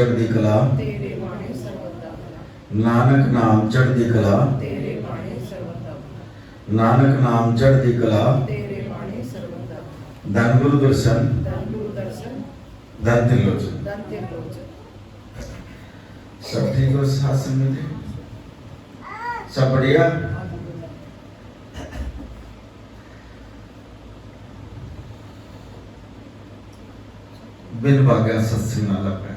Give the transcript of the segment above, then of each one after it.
चढ़दी कला तेरे बाणे सर्वदा नानक नाम चढ़दी कला तेरे बाणे सर्वदा नानक नाम चढ़दी कला तेरे बाणे सर्वदा धन गुरु दर्शन धन गुरु दर्शन धन त्रिलोचन। धन त्रिलोचन। सब ठीक हो शासन में? सब बढ़िया? बिन भाग्या सत्संग ना लगा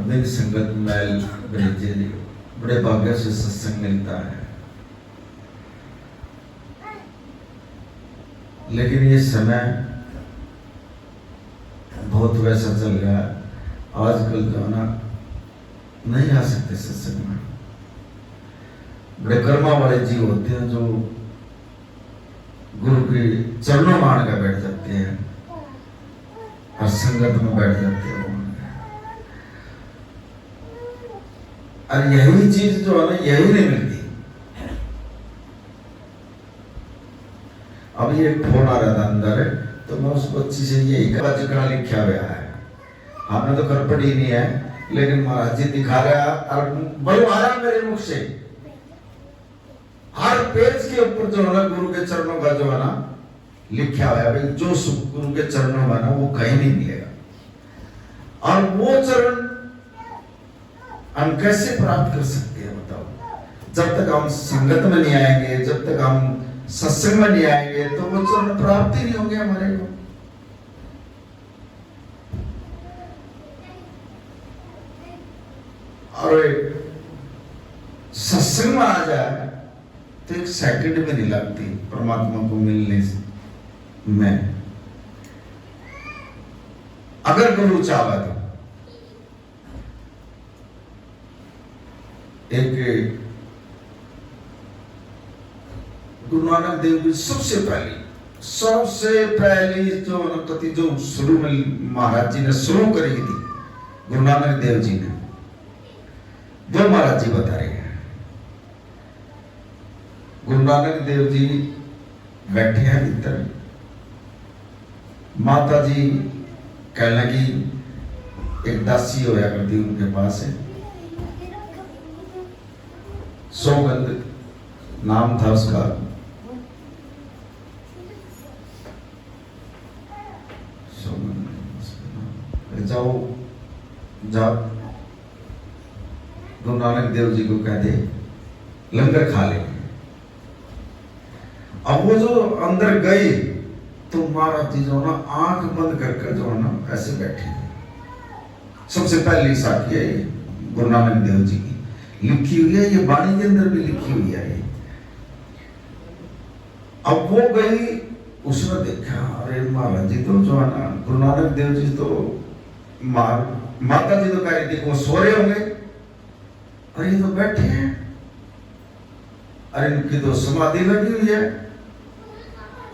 बिन संगत मैल भेजे बड़े भाग्य से सत्संग मिलता है। लेकिन ये समय बहुत वैसा चल रहा है, आजकल जो ना नहीं आ सकते सत्संग में। बड़े कर्मा वाले जीव होते हैं जो गुरु के चरणों में आकर बैठ जाते हैं और संगत में बैठ जाते हैं। और यही चीज जो है ना यही नहीं मिलती। अब ये फोन आ रहा था अंदर, तो मैं उस बच्ची से यही कहा जितना लिखा हुआ है, हमने तो कर पड़ी नहीं है, लेकिन महाराज जी दिखा रहा और बनवा रहा मेरे मुख से। हर पेज के ऊपर जो है ना गुरु के चरणों का जो है ना लिखा हुआ है, भाई जो सुख गुरु के चरणों में ना वो कहीं नहीं मिलेगा। और वो चरण हम कैसे प्राप्त कर सकते हैं बताओ? जब तक हम संगत में नहीं आएंगे, जब तक हम सत्संग में नहीं आएंगे, तो वो चरण प्राप्त ही नहीं होंगे हमारे को। और सत्संग में आ जाए तो एक सेकंड में नहीं लगती परमात्मा को मिलने में, अगर गुरु चाहा तो। एक गुरु नानक देव जी सबसे पहली जो कथी जो शुरू में महाराज जी ने शुरू करी थी, गुरु नानक देव जी ने, वो महाराज जी बता रहे हैं। गुरु नानक देव जी बैठे हैं भीतर, माता जी कहने लगी, एक दासी होया करती उनके पास है, सौगंध नाम था उसका। जाओ जाओ गुरु नानक देव जी को कह दे लंगर खा ले। अब वो जो अंदर गए तो महाराज जी जो ना आंख बंद करके जो है ना ऐसे बैठे थे। सबसे पहली साखी है ये गुरु नानक देव जी की, लिखी हुई है, ये वाणी के अंदर भी लिखी हुई है। अब वो गई, उसने देखा अरे महाराज जी तो जो है ना गुरु नानक देव जी तो माता जी तो कह रही थी वो सो रहे होंगे, अरे ये तो बैठे हैं, अरे इनकी तो समाधि लगी हुई है,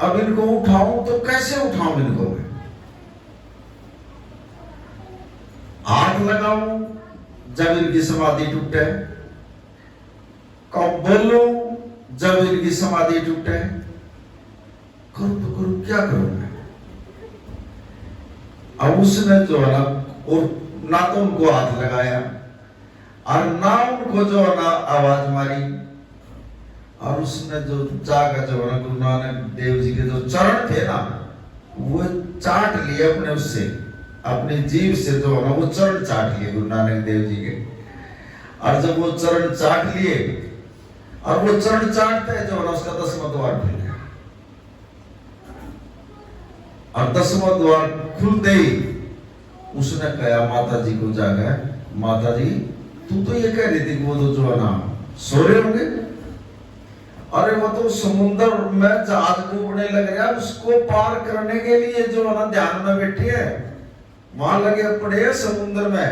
अब इनको उठाऊं तो कैसे उठाऊं इनको मैं? हाथ लगाऊं जब इनकी समाधि टूटे, कब बोलूं जब इनकी समाधि टूटे, करूं तो करूं क्या करूं मैं? अब उसने जो है ना और ना तो उनको हाथ लगाया और ना उनको जो है ना आवाज मारी, और उसने जो जाकर जो है ना गुरु नानक देव जी के जो चरण थे ना वो चाट लिए अपने उससे, अपनी जीभ से जो है ना वो चरण चाट लिए गुरु नानक देव जी के। और जब वो चरण चाट लिए और वो चरण चाटते जो है ना उसका 10वां द्वार खुल गया, और 10वां द्वार खुलते ही उसने कहा माता जी को जाकर, माता जी तू तो ये कह रही थी वो तो जो है ना सो रहे होंगे, अरे वो तो समुद्र में जहाज डूबने लग रहा है, उसको पार करने के लिए जो है ना ध्यान में बैठे है, वहां लगे पड़े हैं समुद्र में।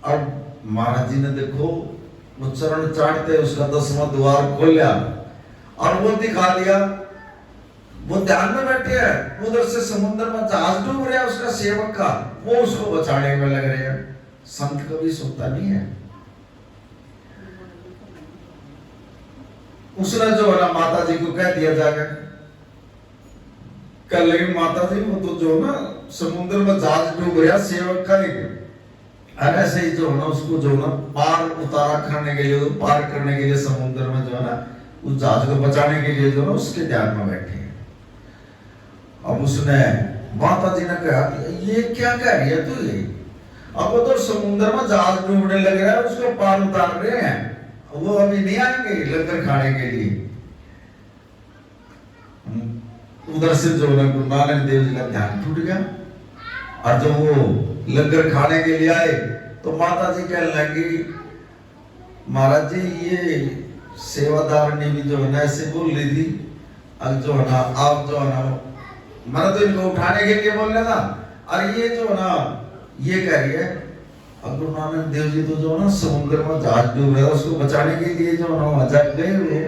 अब महाराज जी ने देखो वो चरण चाटते उसका 10वां द्वार खोला और वो दिखा दिया, वो ध्यान में बैठे हैं, उधर से समुद्र में जहाज डूब रहा है उसका सेवक का, वो उसको बचाने में लग रहे हैं। संत कभी सोता नहीं है। उसने जो है ना माता जी को कह दिया जाकर, कल लगी माता जी वो तो जो ना समुद्र में जहाज डूब गया सेवक का एक और ऐसे ही जो है ना उसको जो ना पार उतारा करने के लिए, तो पार करने के लिए समुद्र में जो है ना उस जहाज को बचाने के लिए जो ना उसके ध्यान में बैठे। अब उसने माता जी ने कहा ये क्या कह रही है तू ये, अब वो तो समुद्र में जहाज डूबने लग रहा है, उसको पार उतार रहे हैं, वो अभी नहीं आएंगे लंगर खाने के लिए। उधर से जो है गुरु नानक देव जी का ध्यान टूट गया, और जब वो लंगर खाने के लिए आए तो माता जी कहने लगी महाराज जी ये सेवादार ने भी जो है ना ऐसे बोल रही थी, अब जो है ना आप जो है ना मैंने तो इनको उठाने के लिए बोल रहा था, और ये जो है ना ये कह रही है। अब गुरु नानक देव जी तो जो है ना समुद्र में जहाज डूब रहा है उसको बचाने के लिए जो है ना वहां गए हुए।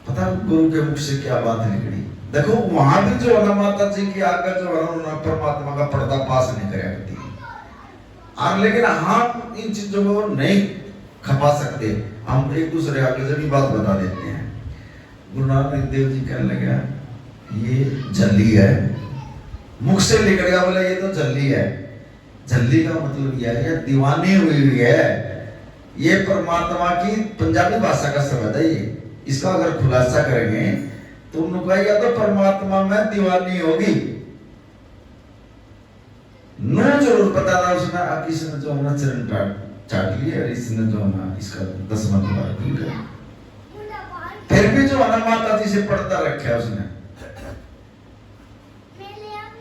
पता गुरु के मुख से क्या बात निकली। देखो वहां भी जो है ना माता जी की आज्ञा जो है ना परमात्मा का पर्दा पास नहीं कराया करती, और लेकिन हम इन चीजों को नहीं खपा सकते, हम एक दूसरे आगे जब बात बता देते हैं। गुरु नानक देव जी कहने लगे ये झल्ली है, मुख से निकल गया बोला ये तो झल्ली है। झल्ली का मतलब यह है दीवानी हुई है, ये परमात्मा की पंजाबी भाषा का शब्द है ये। इसका अगर खुलासा करेंगे तो उनका या तो परमात्मा में दीवानी होगी, नो जरूर पता था उसने किसी ने जो है चरण चाट लिया, इसने जो है इसका 10वां दोबारा पी गया, फिर भी जो है माता जी से पर्दा रखा उसने,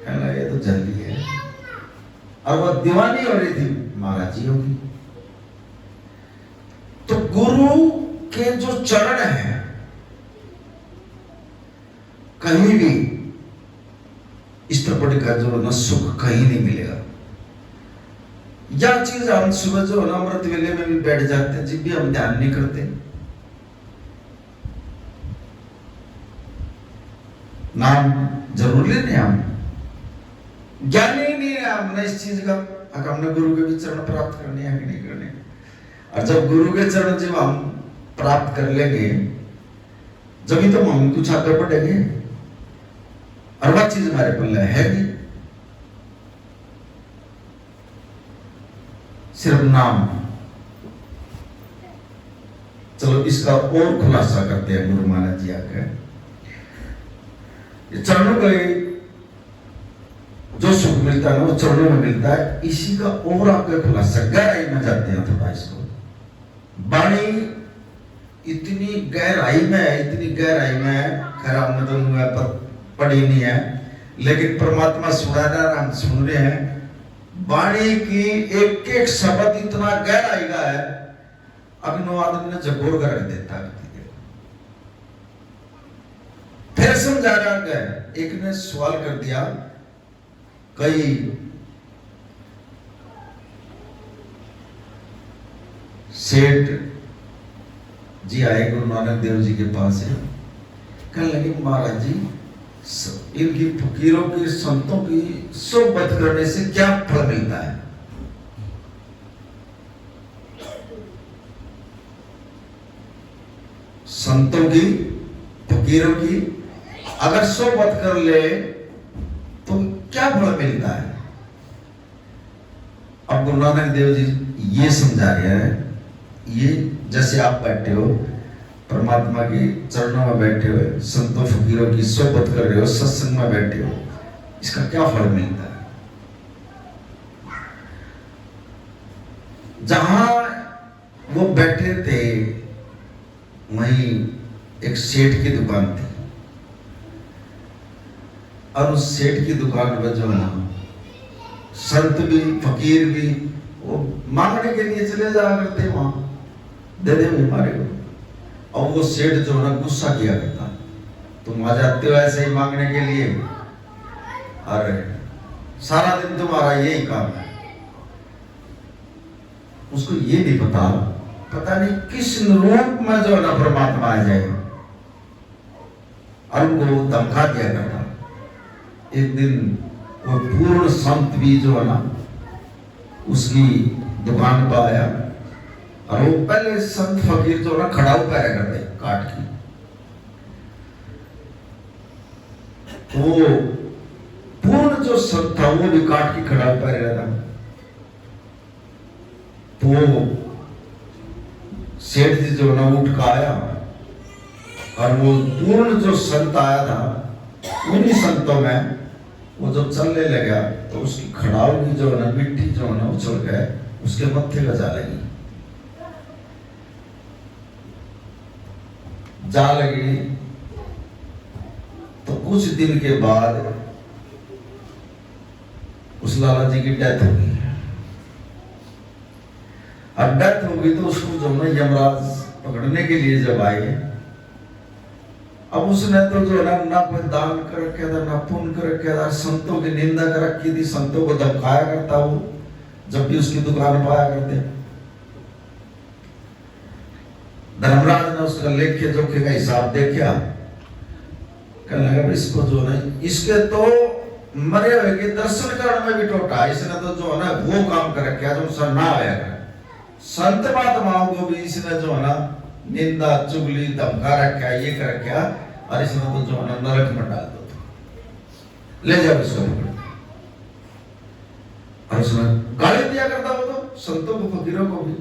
कहना ये तो जल्दी है, और वो दीवानी हो रही थी महाराज जी होगी। तो गुरु के जो चरण हैं कहीं भी इस तरह का जो ना सुख कहीं नहीं मिलेगा। यह चीज हम सुबह जो ना अमृत वेले में भी बैठ जाते हैं, जब भी हम ध्यान नहीं करते, नाम जरूर लेने हम ज्ञान ही नहीं है हमने इस चीज का, अगर हमने गुरु के भी चरण प्राप्त करने हैं कि नहीं करने। और जब गुरु के चरण जब हम प्राप्त कर लेंगे जब तो हम कुछ आगे बढ़ेंगे, और वह चीज हमारे पल्ले है भी सिर्फ नाम। चलो इसका और खुलासा करते हैं गुरु महाराज जी आकर। चरणों का जो सुख मिलता है वो चरणों में मिलता है, इसी का और आगे खुलासा गहराई में जाते हैं थोड़ा। इसको वाणी इतनी गहराई में है, इतनी गहराई में है, खैर हमने तो पढ़ी नहीं है, लेकिन परमात्मा सुना रहा है, हम सुन रहे हैं। वाणी की एक एक शब्द इतना गहराई का है, अग्नो आदमी ने जगोर कर देता है। फिर समझा रहा है, एक ने सवाल कर दिया, कई सेठ जी आए गुरु नानक देव जी के पास है, कहने लगे महाराज जी इनकी फकीरों की संतों की सोबत करने से क्या फल मिलता है। संतों की फकीरों की अगर सोबत कर ले तो क्या फल मिलता है। अब गुरु नानक देव जी ये समझा रहे हैं, ये जैसे आप बैठे हो परमात्मा के चरणों में बैठे हुए, संतों फकीरों की सोबत कर रहे हो, सत्संग में बैठे हो, इसका क्या फल मिलता है। जहां वो बैठे थे वहीं एक सेठ की दुकान थी, और उस सेठ की दुकान पर जो है संत भी फकीर भी वो मांगने के लिए चले जाया करते, वहां दे दे हमारे को। और वो सेठ जो है ना गुस्सा किया करता, तुम आ जाते हो ऐसे ही मांगने के लिए, अरे सारा दिन तुम्हारा यही काम है। उसको ये नहीं पता नहीं किस रूप में जो है ना परमात्मा आ जाए, और उनको धमका दिया करता। एक दिन वो पूर्ण संत भी जो है ना उसकी दुकान पर आया, और वो पहले संत फकीर जो ना खड़ा पैर करते काट की, वो पूर्ण जो संत था वो भी काट के खड़ा कर रहा था। तो सेठ जी जो ना उठ का आया और वो पूर्ण जो संत आया था उन्हीं संतों में वो जब चलने लगा तो उसकी खड़ाऊ की जो ना मिट्टी जो ना उछल गए उसके मत्थे का जा लगी। तो कुछ दिन के बाद उस लाला जी की डेथ हो गई। अब डेथ हो गई तो उसको जो ना यमराज पकड़ने के लिए जब आए, अब उसने तो जो है ना कोई दान कर रखा था ना पुण्य कर रखा था, संतों की निंदा कर रखी थी, संतों को धमकाया करता वो जब भी उसकी दुकान पर आया करते। धर्मराज ने उसका लेखे जोखे का हिसाब देखा, कहने लगा इसको जो है इसके तो मरे हुए के दर्शन करने में भी टोटा, इसने तो जो है ना वो काम कर रखा जो सर ना आया कर। संत महात्माओं को भी इसने जो है ना निंदा चुगली धमका रखा, ये कर रखा, और इसने तो जो है ना नरक में डाल दो, ले जाओ इसको। और उसने गाली दिया करता वो तो संतों को फकीरों को भी।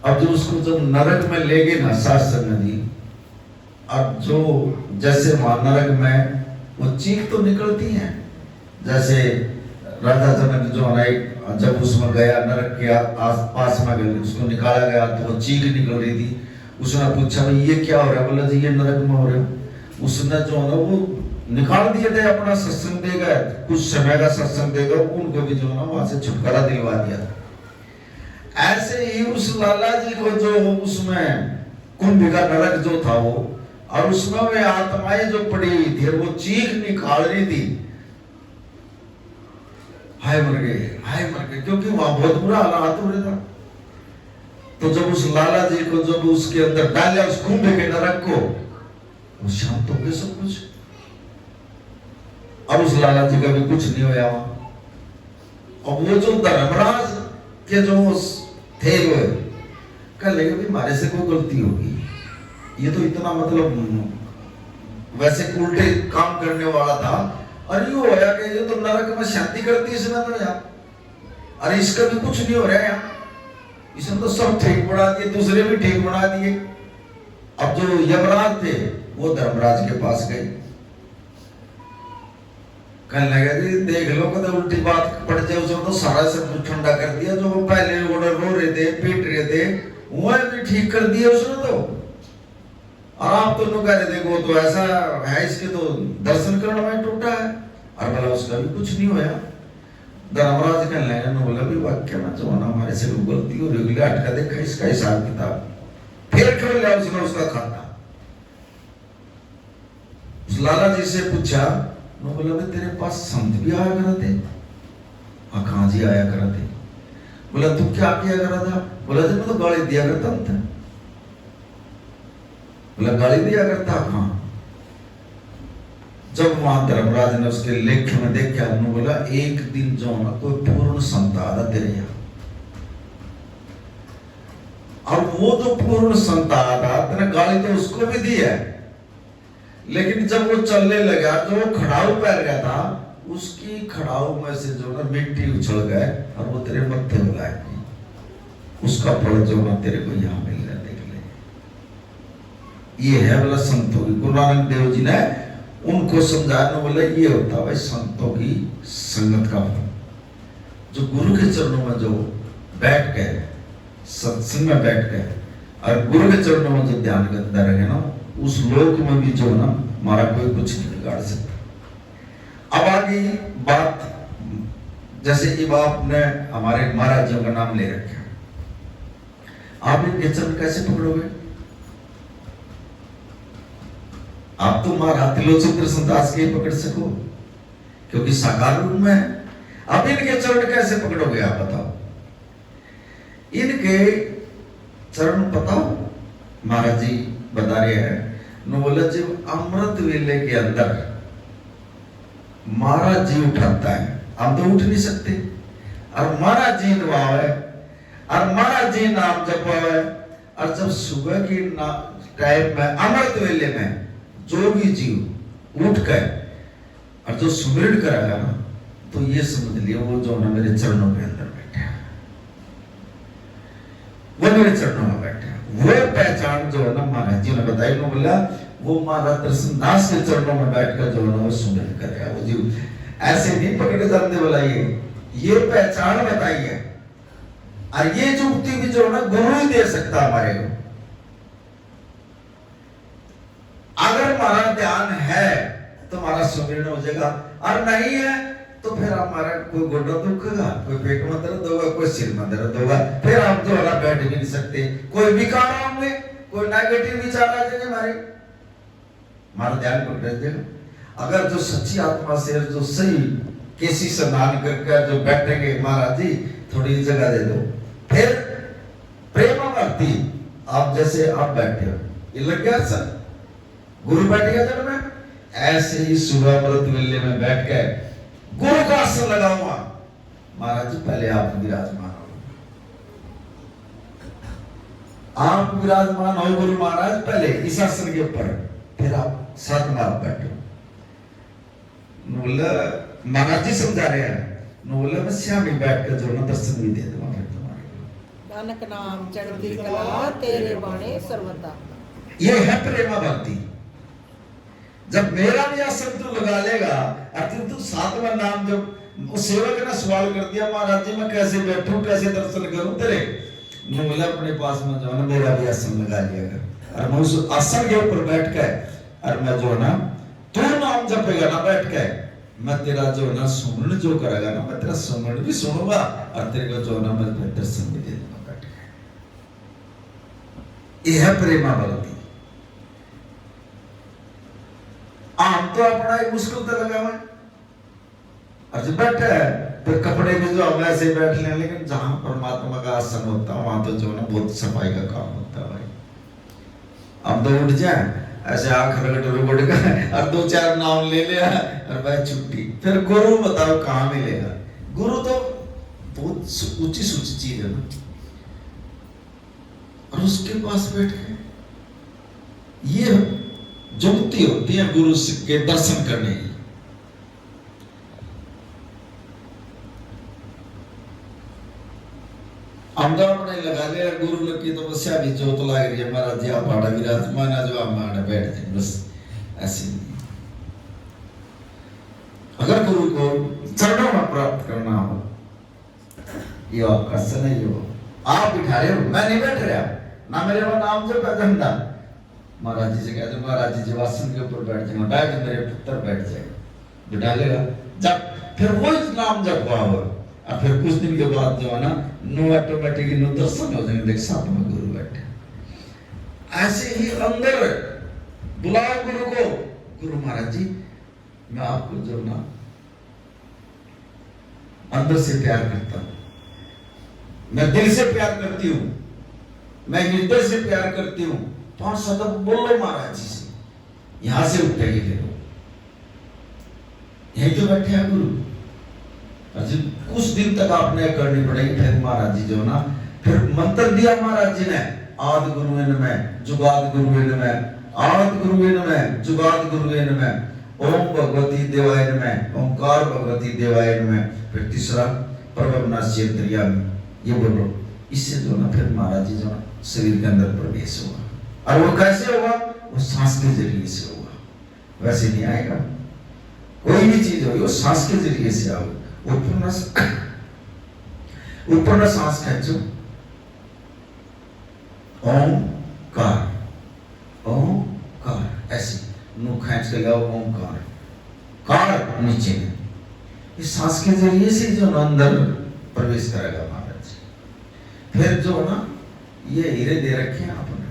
अब जो उसको जब नरक में ले गए ना शास्त्र में दी, अब जो जैसे वहां नरक में वो चीख तो निकलती है, जैसे राजा जनक जो है ना जब उसमें गया नरक के पास में गए उसको निकाला गया तो वो चीख निकल रही थी। उसने पूछा भाई ये क्या हो रहा है, बोला जी ये नरक में हो रहे हो। उसने जो है ना वो निकाल दिए थे, अपना सत्संग देगा, कुछ समय का सत्संग देगा, उनको भी जो है ना वहां से छुटकारा दिलवा दिया था। ऐसे ही उस लाला जी को जो उसमें कुंभ का नरक जो था वो, और उसमें वे आत्माएं जो पड़ी हुई थी वो चीख निकाल रही थी, हाय मर गए, क्योंकि वहां बहुत बुरा हालात हो रहा था। तो जब उस लाला जी को जब उसके अंदर डाला उस कुंभ के नरक को, वो शांत हो गए सब कुछ। अब उस लाला जी का भी कुछ नहीं होया वहां। और वो जो धर्मराज के जो थे वो कह लगे भी हमारे से कोई गलती होगी, ये तो इतना मतलब वैसे उल्टे काम करने वाला था, और ये होया कि ये तो नरक में शांति करती इसने तो यार, अरे इसका भी कुछ नहीं हो रहा है यार, इसने तो सब ठीक बना दिए, दूसरे भी ठीक बना दिए। अब जो यमराज थे वो धर्मराज के पास गए, कहने लगा जी देख लो कदे उल्टी बात पड़ जाए, उसने तो सारा सब कुछ ठंडा कर दिया, जो वो पहले रो रहे थे पीट रहे थे वो भी ठीक कर दिया उसने तो। और आप तो कह रहे थे वो तो ऐसा है, इसके तो दर्शन करने में टूटा है, और बोला उसका भी कुछ नहीं होया। धर्मराज कहने लगा ना, बोला भी वाक्य में जो ना हमारे से गलती हो रही है, हटका देखा इसका हिसाब किताब, फिर कर लिया उसने उसका खाता। उस लाला जी से पूछा, बोला भाई तेरे पास संत भी आया करा थे? हाँ कहाँ जी आया करा थे। बोला तू क्या किया करा था? बोला जी मैं तो गाली दिया करता था। बोला गाली दिया करता? हाँ। जब वहां धर्मराज ने उसके लेख में देखा, उन्होंने बोला एक दिन जो ना कोई पूर्ण संत आया तेरे यहाँ, और वो जो पूर्ण संत आया था तेने गाली तो उसको भी दी है, लेकिन जब वो चलने लगा जो वो खड़ाऊ पैर गया था, उसकी खड़ाऊ में से जो ना मिट्टी उछल गए और वो तेरे मत्थे में लग गई, उसका फल जो ना तेरे को यहाँ मिल रहा, देख ले। ये है बोला संतों की, गुरु नानक देव जी ने उनको समझाने बोला ये होता है भाई संतों की संगत का फल। जो गुरु के चरणों में जो बैठ गए, सत्संग में बैठ गए और गुरु के चरणों में जो ध्यान करता रहे ना, उस लोक में भी जो ना हमारा कोई कुछ नहीं बिगाड़ सकता। अब आगे बात, जैसे अब आपने हमारे महाराज जी का नाम ले रखा, आप इनके चरण कैसे पकड़ोगे? आप तो महाराज त्रिलोचन कृष्णदास के पकड़ सको, क्योंकि साकार रूप में है। अब इनके चरण कैसे पकड़ोगे आप बताओ? इनके चरण बताओ, महाराज जी बता रहे हैं, बोला जब अमृत वेले के अंदर महाराज जी उठाता है, हम तो उठ नहीं सकते, और महाराज जी नवावे और महाराज जी नाम जपावे, और जब सुबह की टाइम में अमृत वेले में जो भी जीव उठ कर और जो सुमिरन करेगा ना, तो ये समझ लियो वो जो ना मेरे चरणों के अंदर बैठा है, वो मेरे चरणों में बैठा है। वो पहचान जो है ना महाराज जी ने बताई, उन्होंने बोला वो महाराज दर्शनदास के चरणों में बैठकर जो है ना वो सुमिरन करेगा। वो जी ऐसे नहीं पकड़े जाते, बोला ये पहचान बताई है। और ये जुक्ति भी जो है ना गुरु ही दे सकता हमारे को। अगर हमारा ध्यान है तो हमारा सुमिरन हो जाएगा, और नहीं है तो फिर हमारा कोई गोडा दुखेगा, कोई पेट में दर्द होगा, कोई सिर में दर्द होगा, फिर आप जो है बैठ भी नहीं सकते। कोई विकार होंगे, कोई नेगेटिव विचार आ जाएंगे, हमारा ध्यान पकड़ देगा। अगर जो सच्ची आत्मा से जो सही किसी स्नान करके जो बैठेंगे, महाराज जी थोड़ी जगह दे दो, फिर प्रेम भक्ति आप जैसे आप बैठे हो, ये लग गया सर, गुरु बैठ गया जब में, ऐसे ही सुबह अमृत वेले में बैठ के गुरु का आसन लगाऊंगा। महाराज जी पहले आप विराजमान हो, आप विराजमान हो गुरु महाराज पहले इस आसन के ऊपर, फिर आप साथ में आप बैठो। बोला महाराज जी समझा रहे हैं, बोला मैं श्याम ही बैठ कर जो ना दर्शन भी दे दूंगा फिर तुम्हारे। नानक नाम चढ़ती कला तेरे बाणे सर्वदा। ये है प्रेमा भक्ति। जब मेरा भी आसन तू लगा लेगा, और तू सातवां नाम, जब उस सेवक ने सवाल कर दिया महाराज जी मैं कैसे बैठूं, कैसे दर्शन करूं तेरे, बोला अपने पास में जो है ना मेरा भी आसन लगा लिया कर, और मैं उस आसन के ऊपर बैठ के, और मैं जो है ना तू नाम जपेगा ना बैठ के, मैं तेरा जो है ना सुमरण जो करेगा ना, मैं तेरा सुमरण भी सुनूंगा, और तेरे को जो है ना मैं दर्शन भी दे दूंगा बैठ के। यह है प्रेमा भक्ति। आम तो अपना एक मुश्किल तो लगा हुआ है, और जब बैठा है तो कपड़े भी जो हम ऐसे बैठ लें, लेकिन जहां परमात्मा का आसन होता है वहां तो जो है ना बहुत सफाई का काम होता है भाई। हम तो उठ जाए ऐसे आंख रगड़ रगड़ कर और दो चार नाम ले लिया और भाई छुट्टी, फिर गुरु बताओ कहाँ मिलेगा। गुरु तो बहुत ऊंची सूची चीज है ना, और उसके पास बैठ के ये जुक्ति होती है गुरु के दर्शन करने की। हमदा अपने लगा लिया गुरु लगी तपस्या भी जोत लाग रही है, महाराज जी आप आड़ा विराजमान है, जो आप आड़ा बैठ जाए बस ऐसे नहीं। अगर गुरु को चरणों में प्राप्त करना हो, ये आपका समय हो, आप बिठा रहे हो, मैं नहीं बैठ रहा ना, मेरे वो नाम जो धंधा, महाराज जी से कहते महाराज जी जब आसन के ऊपर बैठ जाएंगे, बैठ मेरे पुत्र बैठ जाएगा, बिठा लेगा, जब फिर वो नाम जब हुआ, और फिर कुछ दिन के बाद जो है ना नो ऑटोमेटिकली नो दर्शन हो जाएंगे, देख साथ में गुरु बैठे। ऐसे ही अंदर बुलाओ गुरु को, गुरु महाराज जी मैं आपको जो ना अंदर से प्यार करता हूं, मैं दिल से प्यार करती हूं, मैं हृदय से प्यार करती हूं। 5 शब्द बोलो महाराज जी से, यहां से उठेगी फिर यही तो बैठे हैं गुरु। कुछ दिन तक आपने करनी पड़ेगी, फिर महाराज जी जो ना फिर मंत्र दिया महाराज जी ने, आदि गुरुवेन में जुगाद गुरुवेन में, आदि गुरुवेन में जुगाद गुरुवेन में, ओम भगवती देवाय में, ओंकार भगवती देवाय में, फिर तीसरा परमनाशी अंतर्यामी, ये बोलो। इससे जो ना फिर महाराज जी जो शरीर के अंदर प्रवेश होगा, और वो कैसे होगा, वो सांस के जरिए से होगा, वैसे नहीं आएगा। कोई भी चीज होगी वो सांस के जरिए से आओगे। ऊपर ना सांस खींचो, ओंकार ओंकार, ऐसे मुंह खींच के गाओ ओंकार, कार नीचे में, इस सांस के जरिए से जो अंदर प्रवेश करेगा महाराज। फिर जो ना ये हीरे दे रखे हैं आपने,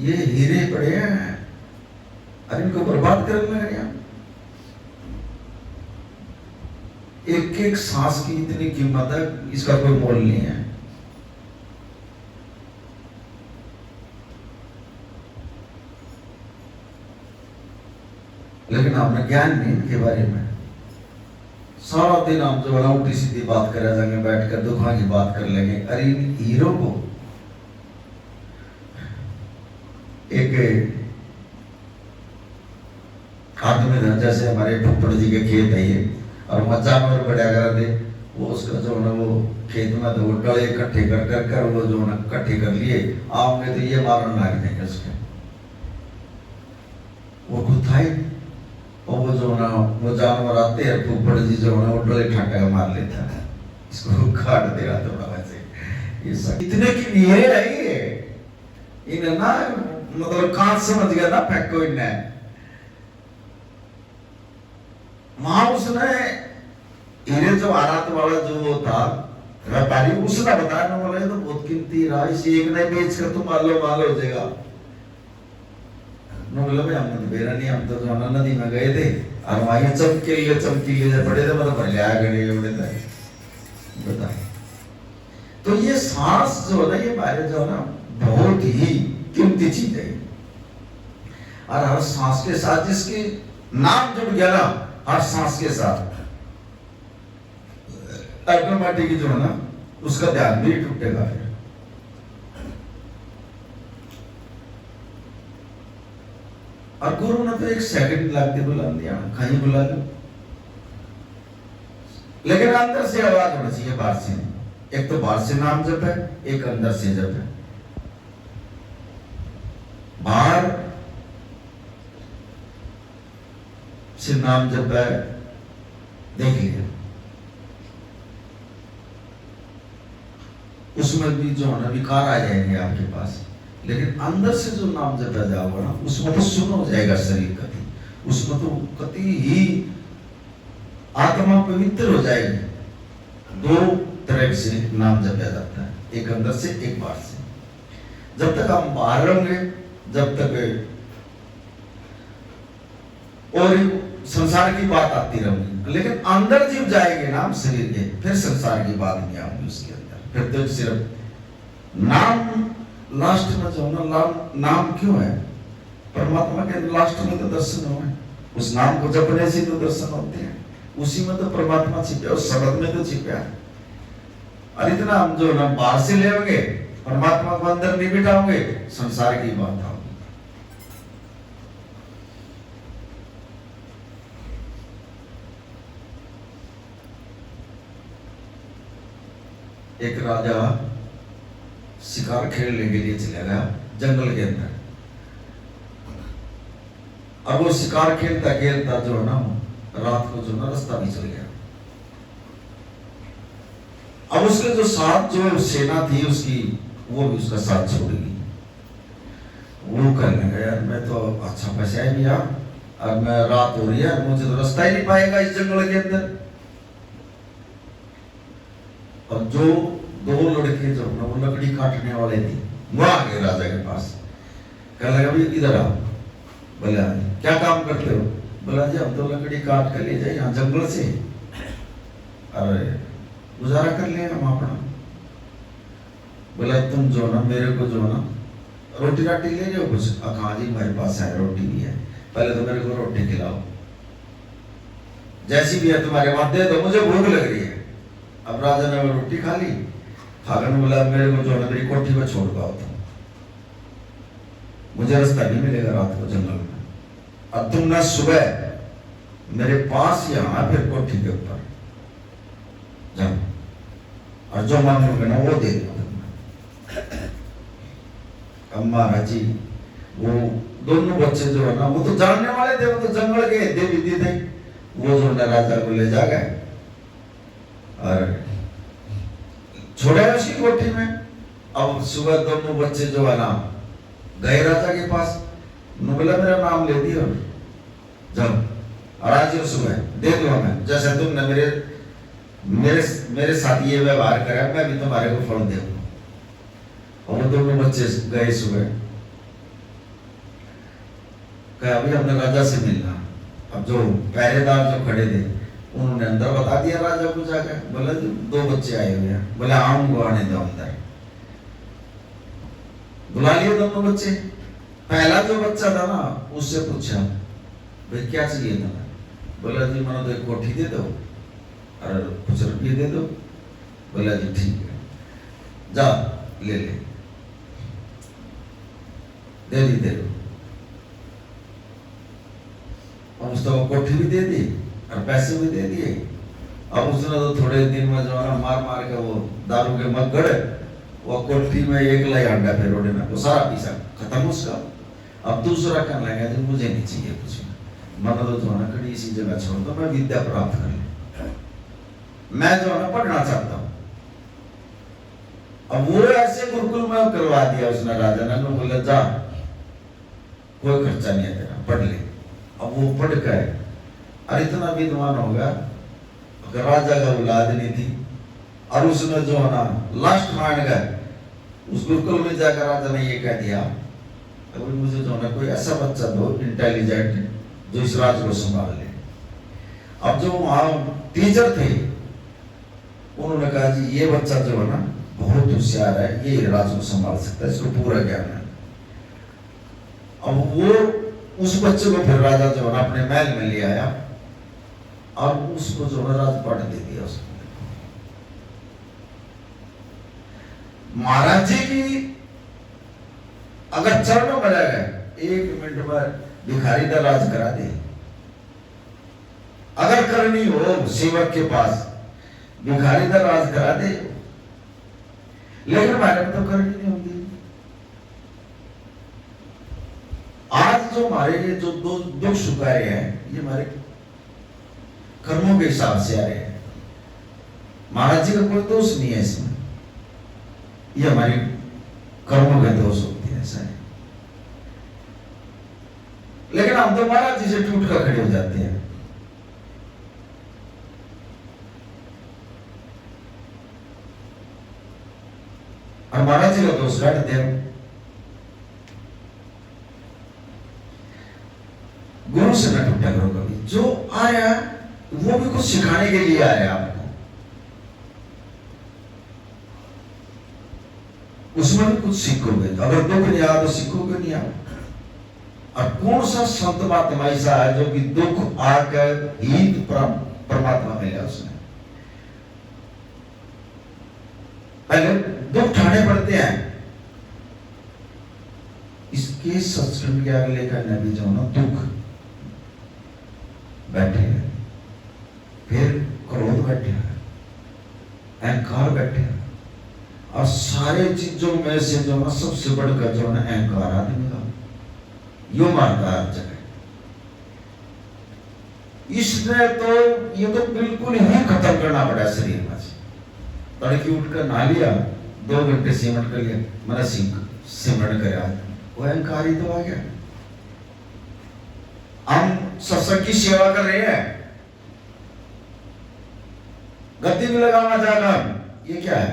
ये हीरे पड़े हैं, और इनको बर्बाद करने लगे। एक एक सांस की इतनी कीमत है, इसका कोई मोल नहीं है। लेकिन आपने ज्ञान नहीं इनके बारे में। सारा दिन आप जो है उल्टी सीधी बात कर जाएंगे, बैठकर दुखा की बात कर लेंगे। अरे इन हीरो को एक हाथ में धन, जैसे हमारे फुफड़ जी के खेत है ये, और वहाँ जानवर बढ़िया कर दे, वो उसका जो है वो खेत में तो वो डले इकट्ठे कर वो जो है इकट्ठे कर लिए, आओगे तो ये मारने लग जाएंगे उसके, वो गुथाई, और वो जो ना वो जानवर आते हैं, फुफड़ जी जो है वो डले ठाटा मार लेता है, इसको काट देगा थोड़ा वैसे। ये सब इतने की लिए है ये, इन्हें ना मतलब कांच समझ गया ना, फेंको इन्हें। वहां उसने हीरे जो आरात वाला जो वो था व्यापारी, उसने बताया ना, बोला ये तो बहुत कीमती रहा, इसे एक नहीं बेच कर तो माल हो जाएगा। बोला भाई हमने तो बेरा नहीं, हम तो जो नदी में गए थे और वहां चमकीले पड़े थे, मतलब भले आ गए उड़े थे, बता। तो ये सांस जो है ना, ये हमारे जो है ना बहुत ही कीमती चीज है, और हर सांस के साथ जिसकी नाम जुड़ गया ना, हर सांस के साथ ऑटोमेटिक जो है ना उसका ध्यान भी टूटेगा फिर। और गुरु ने तो एक सेकंड लगते बुला दिया, कहीं बुला लो, लेकिन अंदर से आवाज होना चाहिए, बाहर से नहीं। एक तो बाहर से नाम जप है, एक अंदर से जप है। बाहर से नाम जप है, देख लिया, उसमें भी जो है ना विकार आ जाएंगे आपके पास, लेकिन अंदर से जो नाम जपा जाओगा ना, उसमें तो सुन हो जाएगा शरीर कति, उसमें तो कति ही आत्मा पवित्र हो जाएगी। दो तरह से नाम जपा जाता है, एक अंदर से एक बाहर से। जब तक हम बाहर रहेंगे, जब तक और संसार की बात आती रहेगी, लेकिन अंदर जब जाएंगे ना हम शरीर के, फिर संसार की बात नहीं आएगी उसके अंदर, फिर तो सिर्फ नाम लास्ट में जो ना, नाम क्यों है? परमात्मा के लास्ट में तो दर्शन हुए, उस नाम को जपने से तो दर्शन होते हैं, उसी में तो परमात्मा छिपा, उस शब्द में तो छिपा है। और इतना हम जो ना बाहर से लेंगे, परमात्मा को अंदर नहीं बिठाओगे, संसार की बात आओगी। एक राजा शिकार खेलने के लिए चला गया जंगल के अंदर। अब वो शिकार खेलता खेलता जो है ना, रात को जो ना रास्ता भी चल गया। अब उसके जो साथ जो सेना थी उसकी, वो भी उसका साथ छोड़ गई। वो कहने लगा यार मैं तो अच्छा फंसा है भैया, अब मैं रात हो रही है, मुझे तो रास्ता ही नहीं पाएगा इस जंगल के अंदर। और जो दो लड़के जो ना वो लकड़ी काटने वाले थे, वो आ गए राजा के पास, कहने लगा भाई इधर आओ। बोला क्या काम करते हो? बोला जी हम तो लकड़ी काट कर ले जाए यहाँ जंगल से, अरे गुजारा कर ले हम अपना। बोला तुम जो ना मेरे को जो ना रोटी राटी ले जाओ कुछ। हाँ जी मेरे पास है, रोटी भी है, पहले तो मेरे को रोटी खिलाओ, जैसी भी है तुम्हारे वहां दे दो, मुझे भूख लग रही है। अब राजा ने वो रोटी खा ली, खाकर बोला मेरे को जो है मेरी कोठी में छोड़ दो, मुझे रास्ता नहीं मिलेगा रात को जंगल में, अब तुम ना सुबह मेरे पास यहाँ फिर कोठी के ऊपर जाओ, और जो मांगोगे ना वो दे दो। अब महाराज जी वो दोनों बच्चे जो है ना वो तो जानने वाले थे, वो तो जंगल के देवी थे, वो जो है राजा को ले जा गए और छोड़ा उसकी कोठी में। अब सुबह दोनों बच्चे जो है ना गए राजा के पास, बोला मेरा नाम ले दिया, जाओ और आज सुबह दे दो हमें, जैसे तुमने मेरे साथ ये व्यवहार करा, मैं भी तुम्हारे को फल दूंगा। और दोनों बच्चे गए सुबह, कहा अभी हमने राजा से मिलना। अब जो पहरेदार जो खड़े थे उन्होंने अंदर बता दिया राजा को जाकर, बोला दो बच्चे आए हुए हैं, बोले आऊंगा आने दो अंदर। बुला लिए दोनों बच्चे। पहला जो बच्चा था ना उससे पूछा भाई क्या चाहिए था? बोला जी मैंने तो एक कोठी दे दो और कुछ रुपये दे दो। बोला जी ठीक है, जा ले ले, दे दी दे दो। अब उसको कोठी भी दे दी और पैसे भी दे दिए। अब उसने तो थोड़े दिन में जो है ना मार मार के वो दारू के मग गड़े, वो कोठी में एक लाई अंडा फिर रोडे में, वो सारा पैसा खत्म उसका। अब दूसरा कहने लगा जी मुझे नहीं चाहिए कुछ, मन तो जो है ना कड़ी इसी जगह छोड़ दो, मैं विद्या प्राप्त कर लूं, मैं जो है ना पढ़ना चाहता हूँ। अब वो ऐसे गुरुकुल में करवा दिया उसने, राजा ने बोला जा कोई खर्चा नहीं है तेरा, पढ़ ले। अब वो पढ़ गए और इतना विद्वान हो गया, अगर राजा का औलाद नहीं थी, और उसने जो है ना लास्ट मान गए उस गुरुकुल में जाकर राजा ने ये कह दिया अभी मुझे जो है ना कोई ऐसा बच्चा दो इंटेलिजेंट जो इस राज को संभाल ले। अब जो वहां टीचर थे उन्होंने कहा जी ये बच्चा जो है ना बहुत होशियार है, ये राज को संभाल सकता है, इसको पूरा ज्ञान है। अब वो उस बच्चे को फिर राजा जो है ना अपने महल में ले आया और उसको जो है राजपाट दे दिया उसको। महाराज जी की अगर चरणों में रह गए 1 मिनट में भिखारी का राज करा दे, अगर करनी हो सेवक के पास भिखारी का राज करा दे, लेकिन हमारे में तो करनी नहीं होती। आज जो हमारे लिए जो दुख सुख आ रहे हैं ये हमारे कर्मों के हिसाब से आ रहे हैं। महाराज जी का कोई दोष नहीं है इसमें, ये हमारी कर्मों के दोष होते हैं, ऐसा है। लेकिन हम तो महाराज जी से टूट कर खड़े हो जाते हैं। और महाराज जी का दोष काटते हैं। गुरु से न टूटा करो कभी, जो आया वो भी कुछ सिखाने के लिए आया आपको, उसमें भी कुछ सीखोगे। अगर दुख नहीं आया तो सीखोगे नहीं आप। और कौन सा संत महात्मा ऐसा है जो कि दुख आकर ही परमात्मा मिला उसने। पहले दुख ठाने पड़ते हैं, इसके सत्संग के आगे लेकर नबी जो ना दुख बैठे हैं, फिर क्रोध बैठे हैं, अहंकार बैठे हैं, और सारे चीजों में से जो ना सबसे बढ़कर जो ना अहंकार आदमी का यो मारता है जगह। इसने तो ये तो बिल्कुल ही खत्म करना पड़ा शरीर में से। तड़के उठकर नहा लिया, 2 घंटे सिमट कर लिया, मैंने सिमट कर वो अहंकार ही तो आ गया। हम सत्संग की सेवा कर रहे हैं, गद्दी भी लगाना जाना, ये क्या है?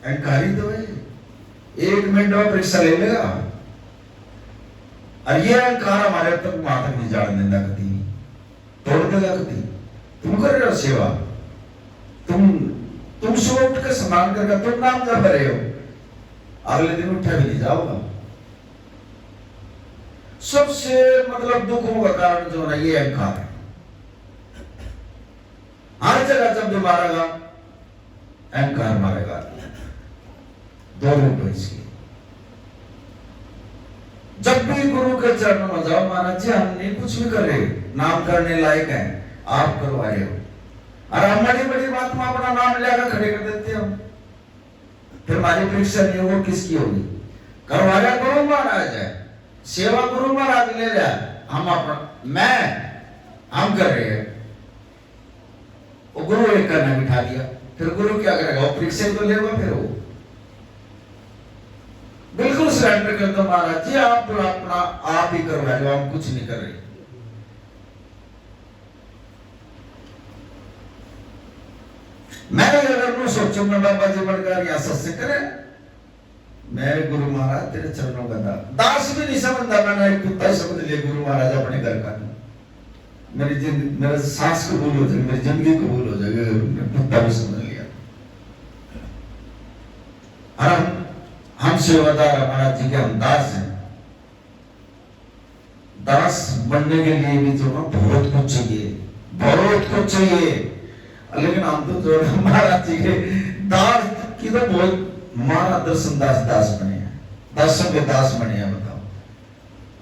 अहंकारी तो है। 1 मिनट में परीक्षा ले लेगा, और ये अहंकार हमारे तक वहां तक नहीं जाने देता, कभी तोड़ देगा। कभी तुम कर रहे हो सेवा, तुम सुबह उठ कर स्नान करके तुम नाम जप रहे हो, अगले दिन उठा भी नहीं जाओगा। सबसे मतलब दुखों का कारण जो है ये अहंकार है। हर जगह जब भी मारेगा अहंकार मारेगा। 2 रूप है इसके। जब भी गुरु के चरणों में जाओ, महाराज जी हम नहीं कुछ भी कर रहे, नाम करने लायक है, आप करवा रहे हो, और हम बड़ी बड़ी बात में अपना नाम लेकर खड़े कर देते हो, फिर हमारी परीक्षा नहीं होगी, किसकी होगी? करवा रहा गुरु महाराज है, सेवा गुरु महाराज ले रहा, हम अपना हम कर रहे हैं, वो गुरु एक करना बिठा दिया, फिर गुरु क्या करेगा? वो परीक्षा तो लेगा, फिर वो बिल्कुल सरेंडर कर दो, महाराज जी आप अपना आप ही करवा रहे हो, हम कुछ नहीं कर रहे। मैं अगर मैं सोचूंगा बाबा जी बनकर यहाँ सत्संग करे, मैं गुरु महाराज तेरे चरणों का दास भी नहीं समझता, मैंने एक कुत्ता ही समझ लिया गुरु महाराज अपने घर का। मेरा सांस कबूल हो जाएगी, मेरी जिंदगी कबूल हो जाएगी, कुत्ता भी समझ लिया। और हम सेवादार महाराज जी के हम दास हैं। दास बनने के लिए भी जो बहुत कुछ चाहिए, बहुत कुछ चाहिए, लेकिन हम तो जो महाराज जी के दास की तो बहुत मारा दर्शन दास बने हैं, दासों के दास बने हैं। बताओ,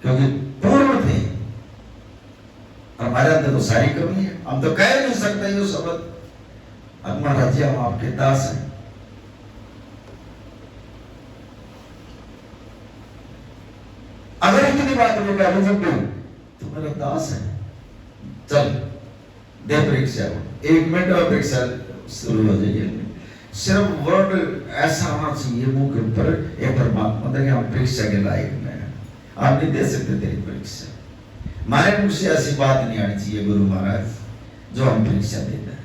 क्योंकि पूर्ण थे और हमारे अंदर तो सारी कमी है, हम तो कह नहीं सकते ये शब्द। अब महाराज जी हम आपके दास हैं, अगर इतनी बात में कह जब तो मेरा दास है, चल दे परीक्षा, 1 मिनट और परीक्षा शुरू हो जाएगी। सिर्फ वर्ड ऐसा आना चाहिए मुंह के ऊपर, ये परमात्मा देंगे हम परीक्षा के लायक नहीं, आप नहीं दे सकते तेरी परीक्षा। हमारे मुंह से ऐसी बात नहीं आनी चाहिए गुरु महाराज जो हम परीक्षा देते हैं,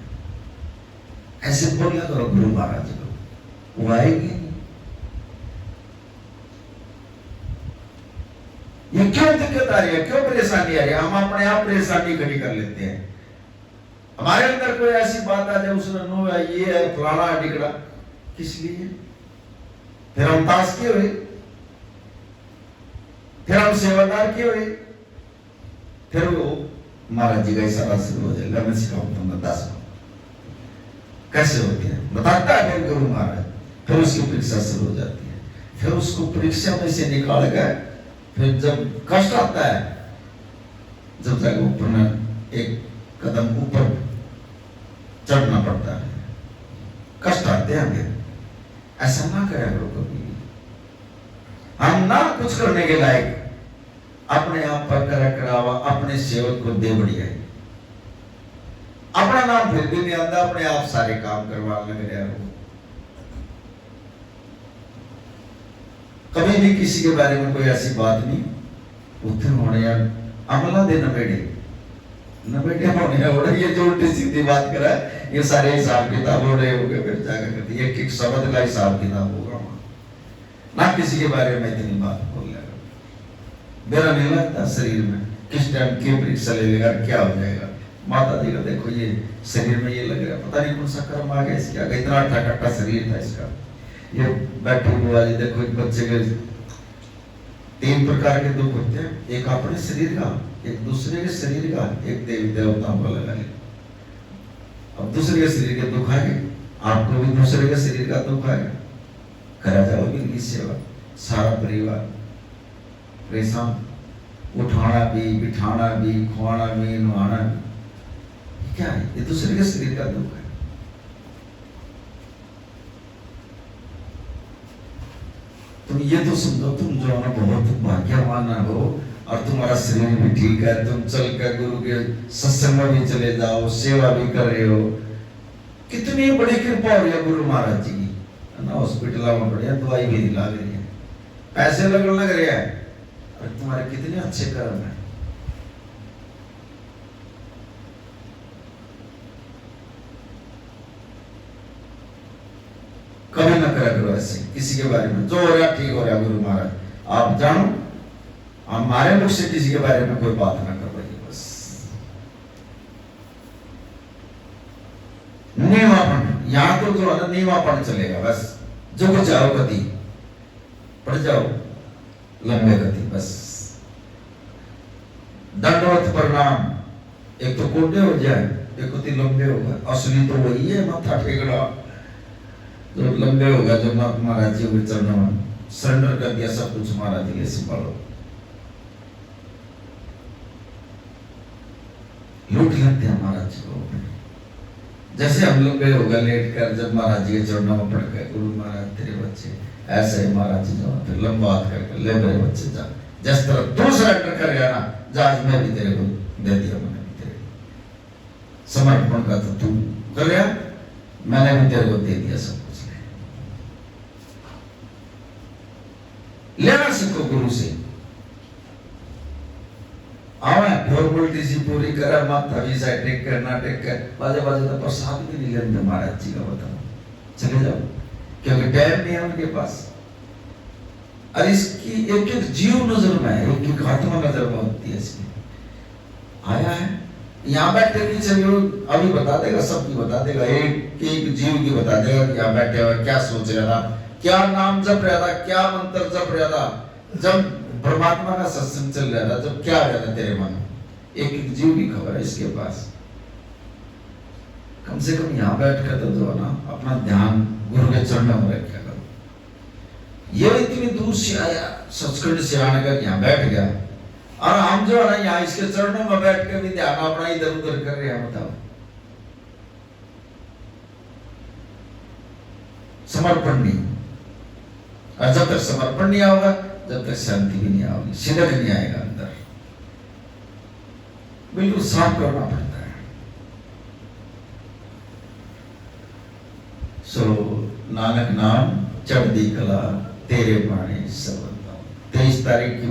ऐसे बोलिया करो गुरु महाराज को, वो आएगी नहीं। ये क्यों दिक्कत आ रही है, क्यों परेशानी आ रही है? हम अपने आप परेशानी खड़ी कर लेते हैं। हमारे अंदर कोई ऐसी बात आ जाए, उसने नो है, ये है, फलाना टिकड़ा, किस लिए? फिर हम दास क्यों हुए? फिर हम सेवादार क्यों हुए? फिर वो महाराज जी का इशारा शुरू हो जाएगा, मैं सिखाऊं तुमने दास को कैसे होते हैं, बताता है फिर गुरु महाराज। फिर उसकी परीक्षा शुरू हो जाती है, फिर उसको परीक्षा में से निकाल गए। फिर जब कष्ट आता है, जब तक ऊपर में एक कदम ऊपर चढ़ना पड़ता है, कष्ट आते हैं। ऐसा ना करें करो कभी, हम ना कुछ करने के लायक, अपने आप पर करा करावा अपने सेवक को दे बढ़िया है, अपना नाम फिर भी नहीं आता, अपने आप सारे काम करवा लग रहे हो। कभी भी किसी के बारे में कोई ऐसी बात नहीं उठे होने यार अमला दे नबेटे होने और ये जो उल्टी सीधी बात करा है, ये सारे हिसाब किताब हो रहे होंगे, फिर जाकर करती है एक शब्द का हिसाब किताब होगा ना, किसी के बारे में इतनी बात बोल लेगा। मेरा नहीं लगता शरीर में किस टाइम की परीक्षा ले लेगा, क्या हो जाएगा। माता जी का देखो ये शरीर में ये लग रहा है, पता नहीं कौन सा कर्म आ गया इसके आगे, इतना अट्ठा कट्टा शरीर था इसका। ये बैठे हुआ जी देखो, एक बच्चे के 3 प्रकार के दुख होते हैं, एक अपने शरीर का, एक दूसरे के शरीर का, एक देवी देवताओं का लगा ले। अब दूसरे के शरीर के दुख आएंगे, आपको भी दूसरे के शरीर का दुख आएगा, करा जाओगे इनकी सेवा, सारा परिवार परेशान, उठाना भी, बिठाना भी, खुआना भी, नहाना भी, क्या है ये दूसरे के शरीर का दुख है। तुम ये तो समझो, तुम जो है ना बहुत भाग्यवान हो, और तुम्हारा शरीर भी ठीक है, तुम चल कर गुरु के सत्संग में भी चले जाओ, सेवा भी कर रहे हो, कितनी बड़ी कृपा हो रही है गुरु महाराज जी की, है ना। हॉस्पिटल में बढ़िया दवाई भी दिला रही है, पैसे लगने लग रहे हैं, और तुम्हारे कितने अच्छे कर्म है। कभी ना करा करो ऐसे किसी के बारे में, जो हो रहा ठीक हो रहा गुरु महाराज आप जानो, हमारे मुख से किसी के बारे में कोई बात ना कर पाइए, बस नीवापन, यहाँ तो जो है ना नीवापन चलेगा, बस जो कुछ जाओ गति पड़ जाओ लंबे गति, बस दंडवत प्रणाम, एक तो कोटे हो जाए, एक तो लंबे होगा, असली तो वही है माथा टेकड़ा जो लंबे होगा, जो महाराज जी के चरणों में सरेंडर कर दिया सब कुछ, महाराज जी के संभालो, लूट लेते हैं महाराज जी को। जैसे हम लंबे होगा लेट कर, जब महाराज जी के चरणों में पड़ गए, गुरु महाराज तेरे बच्चे ऐसे ही, महाराज जी जो फिर लंबा हाथ करके ले मेरे बच्चे जा, जिस तरह तू सरेंडर कर गया ना, जहाज में भी तेरे को दे दिया, मैंने भी तेरे समर्पण का तो तू कर गया, मैंने भी तेरे को दे दिया सब कुछ। लेना सीखो गुरु से, आवे फॉर्मेलिटी सी पूरी करा, माथा भी साइड टेक करना, टेक कर बाजे बाजे तो प्रसाद भी नहीं लेते महाराज जी का, बताओ चले जाओ, क्योंकि टाइम नहीं है उनके पास। और इसकी एक एक जीव नजर में है, एक एक आत्मा नजर में होती है इसकी। आया है यहाँ बैठे पीछे अभी बता देगा, सबकी बता देगा, एक एक जीव की बता देगा, यहाँ बैठे हुए क्या सोच रहा था, क्या नाम जप रहा था, क्या मंत्र जप रहा था, जब परमात्मा का सत्संग चल रहा था, जब क्या आ रहा था तेरे मन में, एक एक जीव की खबर है इसके पास। कम से कम यहाँ बैठ कर तो जो है ना अपना ध्यान गुरु के चरणों में रखा करो। ये इतनी दूर से आया, सचखंड से आने का यहाँ बैठ गया, और हम जो है ना यहाँ इसके चरणों में बैठ के भी ध्यान अपना इधर उधर कर रहे हैं, बताओ समर्पण नहीं। और जब तक समर्पण नहीं होगा जब तक शांति भी नहीं आओगी, सिदक नहीं आएगा अंदर, बिल्कुल साफ करना पड़ता है। सो नानक नाम चढ़दी कला तेरे बाणे सबद। 23 तारीख की